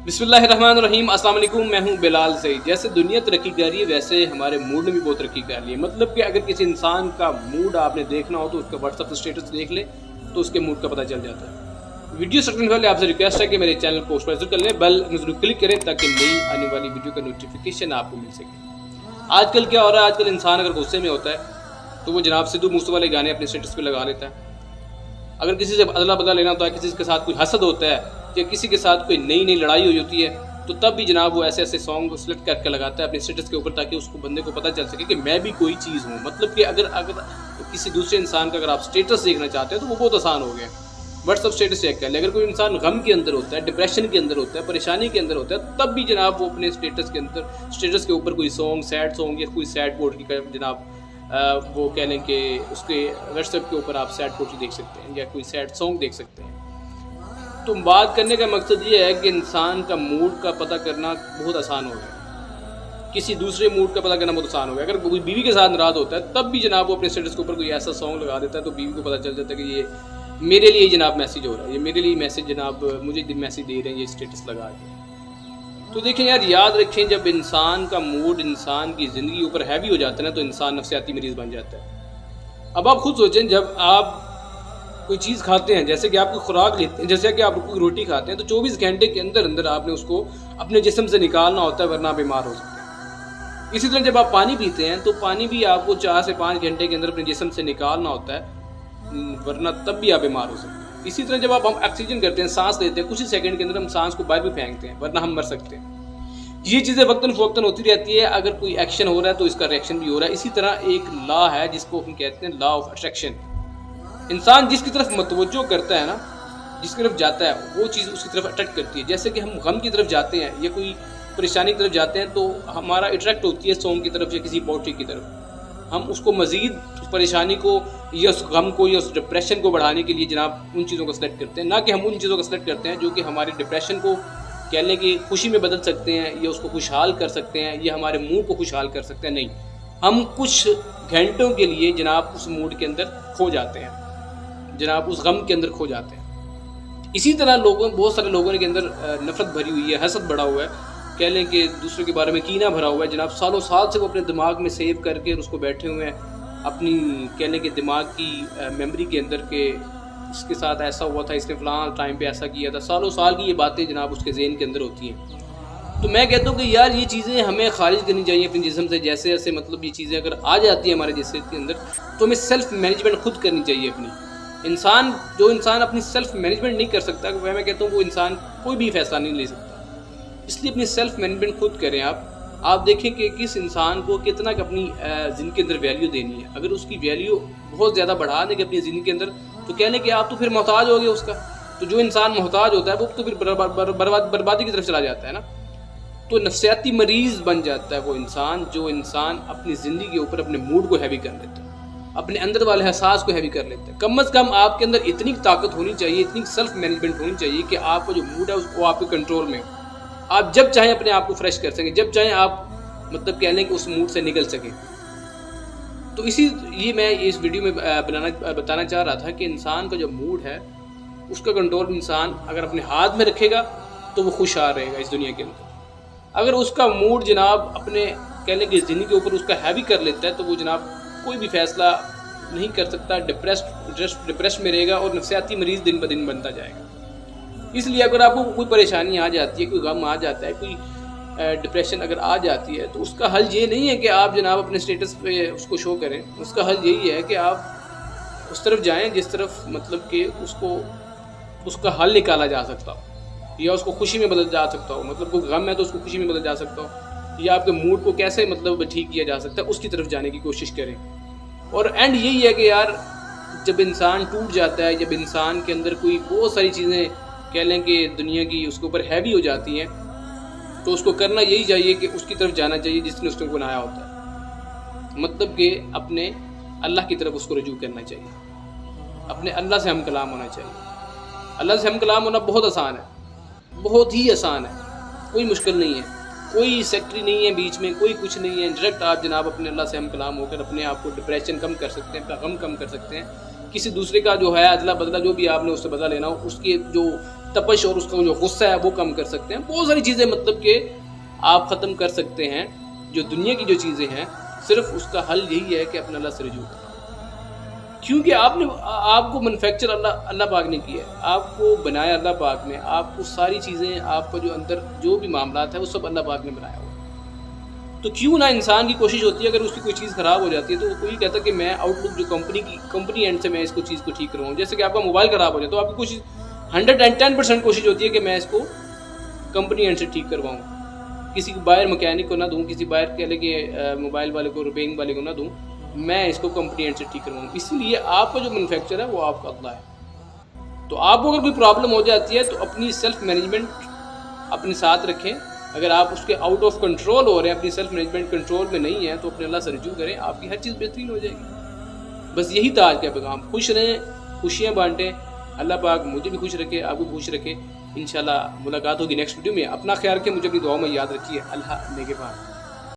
बिस्मिल्लाहिर्रहमानिर्रहीम। अस्सलाम वालेकुम। मैं हूं बिलाल सईद। जैसे दुनिया तरक्की कर रही है वैसे हमारे मूड ने भी बहुत तरक्की कर ली है। मतलब कि अगर किसी इंसान का मूड आपने देखना हो तो उसका व्हाट्सएप स्टेटस देख ले तो उसके मूड का पता चल जाता है। वीडियो स्टार्ट करने से पहले आपसे रिक्वेस्ट है कि मेरे चैनल को सब्सक्राइब कर लें, बेल जरूर क्लिक करें ताकि नई आने वाली वीडियो का नोटिफिकेशन आपको मिल सके। आजकल क्या हो रहा है, आजकल इंसान अगर गुस्से में होता है तो वो जनाब सिद्धू मूसे वाले गाने अपने स्टेटस पे लगा लेता है। अगर किसी से अदला बदला लेना होता है, किसी के साथ कोई हसद होता है या किसी के साथ कोई नई नई लड़ाई हुई होती है तो तब भी जनाब वो ऐसे ऐसे सॉन्ग सेलेक्ट करके लगाता है अपने स्टेटस के ऊपर ताकि उसको बंदे को पता चल सके कि मैं भी कोई चीज़ हूँ। मतलब कि अगर अगर किसी दूसरे इंसान का अगर आप स्टेटस देखना चाहते हैं तो वो बहुत आसान हो गया। व्हाट्सअप स्टेटस चेक कर ले। अगर कोई इंसान गम के अंदर होता है, डिप्रेशन के अंदर होता है, परेशानी के अंदर होता है, तब भी जनाब वो अपने स्टेटस के ऊपर कोई सॉन्ग, सैड सॉन्ग या कोई सैड पोएट्री का जनाब वो कह लें कि उसके व्हाट्सएप के ऊपर आप सैड पोएट्री देख सकते हैं या कोई सैड सॉन्ग देख सकते हैं। तो बात करने का मकसद ये है कि इंसान का मूड का पता करना बहुत आसान हो गया। किसी दूसरे मूड का पता करना बहुत आसान हो गया। अगर कोई बीवी के साथ नाराज़ होता है तब भी जनाब वो अपने स्टेटस के ऊपर कोई ऐसा सॉन्ग लगा देता है तो बीवी को पता चल जाता है कि ये मेरे लिए जनाब मैसेज हो रहा है, ये मेरे लिए मैसेज जनाब मुझे मैसेज दे रहे हैं ये स्टेटस लगा के। तो देखें यार, याद रखें, जब इंसान का मूड इंसान की ज़िंदगी ऊपर हैवी हो जाता है ना तो इंसान नफसियाती मरीज़ बन जाता है। अब आप खुद सोचें, जब आप कोई चीज़ खाते हैं, जैसे कि आप कोई खुराक लेते हैं, जैसे कि आप कोई रोटी खाते हैं तो 24 घंटे के अंदर अंदर आपने उसको अपने जिस्म से निकालना होता है वरना बीमार हो सकते हैं। इसी तरह जब आप पानी पीते हैं तो पानी भी आपको 4 से 5 घंटे के अंदर अपने जिस्म से निकालना होता है वरना तब भी आप बीमार हो सकते हैं। इसी तरह जब हम ऑक्सीजन करते हैं, सांस लेते हैं, कुछ ही सेकंड के अंदर हम सांस को बाहर भी फेंकते हैं वरना हम मर सकते हैं। ये चीज़ें वक्तन फ़वक्तन होती रहती है। अगर कोई एक्शन हो रहा है तो इसका रिएक्शन भी हो रहा है। इसी तरह एक लॉ है जिसको हम कहते हैं लॉ ऑफ अट्रैक्शन। इंसान जिसकी तरफ मतवज्जो करता है ना, जिसकी तरफ जाता है वो चीज़ उसकी तरफ अट्रैक्ट करती है। जैसे कि हम गम की तरफ जाते हैं या कोई परेशानी की तरफ जाते हैं तो हमारा अट्रैक्ट होती है सॉन्ग की तरफ या किसी पोएट्री की तरफ। हम उसको मज़ीद उस परेशानी को या उस गम को या उस डिप्रेशन को बढ़ाने के लिए जनाब उन चीज़ों को सेलेक्ट करते हैं, ना कि हम उन चीज़ों को सेलेक्ट करते हैं जो कि हमारे डिप्रेशन को कह लें कि खुशी में बदल सकते हैं या उसको खुशहाल कर सकते हैं या हमारे मूड को खुशहाल कर सकते हैं। नहीं, हम कुछ घंटों के लिए जनाब उस मूड के अंदर खो जाते हैं, जनाब उस गम के अंदर खो जाते हैं। इसी तरह बहुत सारे लोगों के अंदर नफ़रत भरी हुई है, हसद बढ़ा हुआ है, कह लें कि दूसरों के बारे में कीना भरा हुआ है जनाब। सालों साल से वो अपने दिमाग में सेव करके उसको बैठे हुए हैं अपनी कह लें कि दिमाग की मेमोरी के अंदर के इसके साथ ऐसा हुआ था, इसने फ़लाँ टाइम पे ऐसा किया था। सालों साल की ये बातें जनाब उसके ज़हन के अंदर होती हैं। तो मैं कहता हूँ कि यार ये चीज़ें हमें खारिज करनी चाहिए अपने जिस्म से। जैसे जैसे मतलब ये चीज़ें अगर आ जाती है हमारे जिस्म के अंदर तो हमें सेल्फ मैनेजमेंट खुद करनी चाहिए अपनी। जो इंसान अपनी सेल्फ मैनेजमेंट नहीं कर सकता, मैं कहता हूँ वो इंसान कोई भी फैसला नहीं ले सकता। इसलिए अपनी सेल्फ मैनेजमेंट खुद करें। आप देखें कि किस इंसान को कितना अपनी ज़िंदगी के अंदर वैल्यू देनी है। अगर उसकी वैल्यू बहुत ज़्यादा बढ़ा देंगे अपनी ज़िंदगी के अंदर तो कह लें कि आप तो फिर मोहताज हो गए उसका। तो जो इंसान मोहताज होता है वो तो फिर बर्बादी की तरफ चला जाता है ना। तो नफसियाती मरीज़ बन जाता है वो इंसान जो इंसान अपनी ज़िंदगी के ऊपर अपने मूड को हैवी कर लेता है, अपने अंदर वाले एहसास को हैवी कर लेता है। कम अज़ कम आपके अंदर इतनी ताकत होनी चाहिए, इतनी सेल्फ मैनेजमेंट होनी चाहिए कि आपका जो मूड है वो आपके कंट्रोल में हो। आप जब चाहें अपने आप को फ्रेश कर सकें, जब चाहें आप मतलब कह लें कि उस मूड से निकल सकें। तो ये मैं इस वीडियो में बताना चाह रहा था कि इंसान का जो मूड है उसका कंट्रोल इंसान अगर अपने हाथ में रखेगा तो वो खुशहाल रहेगा इस दुनिया के अंदर। अगर उसका मूड जनाब अपने कह लें कि ज़िंदगी के ऊपर उसका हैवी कर लेता है तो वो जनाब कोई भी फैसला नहीं कर सकता, डिप्रेस में रहेगा और नफसियाती मरीज़ दिन ब दिन बनता जाएगा। इसलिए अगर आपको कोई परेशानी आ जाती है, कोई गम आ जाता है, कोई डिप्रेशन अगर आ जाती है तो उसका हल ये नहीं है कि आप जनाब अपने स्टेटस पे उसको शो करें। उसका हल यही है कि आप उस तरफ जाएं जिस तरफ मतलब कि उसका हल निकाला जा सकता हो या उसको खुशी में बदल जा सकता हो। मतलब कोई गम है तो उसको खुशी में बदल जा सकता हो या आपके मूड को कैसे मतलब ठीक किया जा सकता है, उसकी तरफ जाने की कोशिश करें। और एंड यही है कि यार जब इंसान टूट जाता है, जब इंसान के अंदर कोई बहुत सारी चीज़ें कह लें कि दुनिया की उसके ऊपर हैवी हो जाती हैं तो उसको करना यही चाहिए कि उसकी तरफ जाना चाहिए जिसने उसको बनाया होता है। मतलब कि अपने अल्लाह की तरफ उसको रजू करना चाहिए, अपने अल्लाह से हम कलाम होना चाहिए। अल्लाह से हम कलाम होना बहुत आसान है, बहुत ही आसान है, कोई मुश्किल नहीं है, कोई सेक्टरी नहीं है बीच में, कोई कुछ नहीं है। डायरेक्ट आप जनाब अपने अल्लाह से हम कलाम होकर अपने आप को डिप्रेशन कम कर सकते हैं, अपना गम कम कर सकते हैं। किसी दूसरे का जो है अदला बदला जो भी आपने उससे बदला लेना हो उसके जो تپش اور اس کا جو غصہ ہے وہ کم کر سکتے ہیں. بہت ساری چیزیں مطلب کہ آپ ختم کر سکتے ہیں. جو دنیا کی جو چیزیں ہیں صرف اس کا حل یہی ہے کہ اپنے اللہ سے رجوع کریں. کیونکہ آپ کو مینوفیکچر اللہ پاک نے کیا ہے، آپ کو بنایا اللہ پاک نے، آپ کو ساری چیزیں، آپ کا جو اندر جو بھی معاملات ہیں وہ سب اللہ پاک نے بنایا ہوا. تو کیوں نہ انسان کی کوشش ہوتی ہے اگر اس کی کوئی چیز خراب ہو جاتی ہے تو وہ کوئی کہتا ہے کہ میں آؤٹ لک جو کمپنی اینڈ سے میں اس کو چیز کو ٹھیک کرواؤں. جیسے کہ آپ کا موبائل خراب ہو جائے تو آپ کی کوشش 110% کوشش ہوتی ہے کہ میں اس کو کمپنی اینڈ سے ٹھیک کرواؤں. کسی باہر مکینک کو نہ دوں، کسی باہر کہہ لے کہ موبائل والے کو، ریپیئرنگ والے کو نہ دوں، میں اس کو کمپنی اینڈ سے ٹھیک کرواؤں. اسی لیے آپ کا جو مینوفیکچر ہے وہ آپ کا اللہ ہے. تو آپ کو اگر کوئی پرابلم ہو جاتی ہے تو اپنی سیلف مینجمنٹ اپنے ساتھ رکھیں. اگر آپ اس کے آؤٹ آف کنٹرول ہو رہے ہیں، اپنی سیلف مینجمنٹ کنٹرول میں نہیں ہے، تو اپنے اللہ سے رجوع کریں، آپ کی ہر چیز بہترین ہو جائے گی. بس یہی تھا آج کا پیغام. خوش رہیں، خوشیاں بانٹیں. اللہ پاک مجھے بھی خوش رکھے، آپ کو خوش رکھے. انشاءاللہ ملاقات ہوگی نیکسٹ ویڈیو میں. اپنا خیال رکھیں، مجھے اپنی دعاؤں میں یاد رکھیے. اللہ نگہبان.